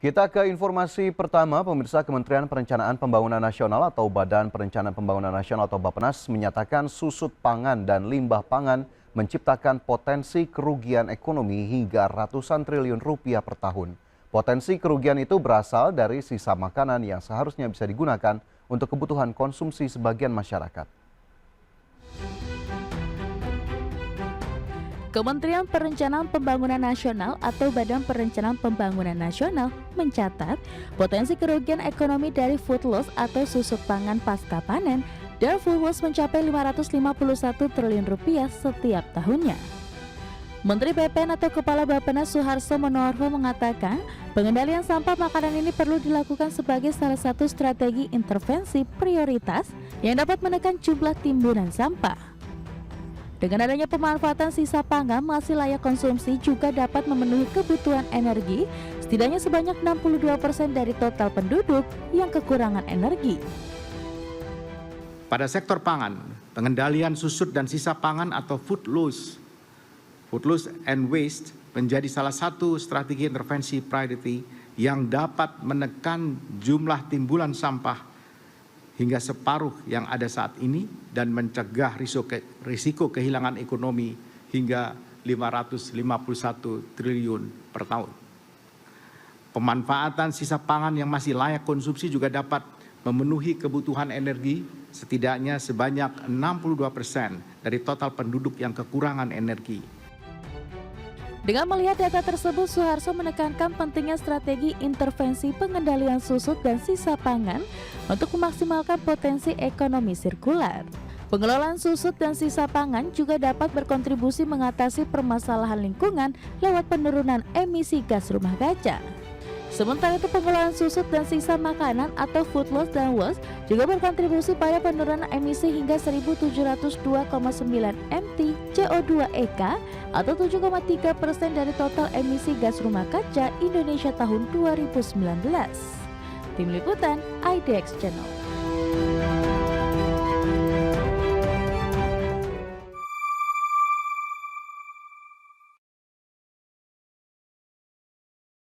Kita ke informasi pertama, pemirsa. Kementerian Perencanaan Pembangunan Nasional atau Badan Perencanaan Pembangunan Nasional atau Bappenas menyatakan susut pangan dan limbah pangan menciptakan potensi kerugian ekonomi hingga ratusan triliun rupiah per tahun. Potensi kerugian itu berasal dari sisa makanan yang seharusnya bisa digunakan untuk kebutuhan konsumsi sebagian masyarakat. Kementerian Perencanaan Pembangunan Nasional atau Badan Perencanaan Pembangunan Nasional mencatat potensi kerugian ekonomi dari food loss atau susut pangan pasca panen dan food loss mencapai 551 triliun rupiah setiap tahunnya. Menteri BPN atau Kepala Bappenas Suharso Monoarfa mengatakan pengendalian sampah makanan ini perlu dilakukan sebagai salah satu strategi intervensi prioritas yang dapat menekan jumlah timbunan sampah. Dengan adanya pemanfaatan sisa pangan masih layak konsumsi juga dapat memenuhi kebutuhan energi setidaknya sebanyak 62% dari total penduduk yang kekurangan energi. Pada sektor pangan, pengendalian susut dan sisa pangan atau food loss and waste menjadi salah satu strategi intervensi priority yang dapat menekan jumlah timbulan sampah hingga separuh yang ada saat ini dan mencegah risiko kehilangan ekonomi hingga 551 triliun per tahun. Pemanfaatan sisa pangan yang masih layak konsumsi juga dapat memenuhi kebutuhan energi setidaknya sebanyak 62% dari total penduduk yang kekurangan energi. Dengan melihat data tersebut, Suharso menekankan pentingnya strategi intervensi pengendalian susut dan sisa pangan untuk memaksimalkan potensi ekonomi sirkular. Pengelolaan susut dan sisa pangan juga dapat berkontribusi mengatasi permasalahan lingkungan lewat penurunan emisi gas rumah kaca. Sementara itu, pengelolaan susut dan sisa makanan atau food loss dan waste juga berkontribusi pada penurunan emisi hingga 1.702,9 mt CO2 atau 7,3% dari total emisi gas rumah kaca Indonesia tahun 2019. Tim Liputan IDX Channel.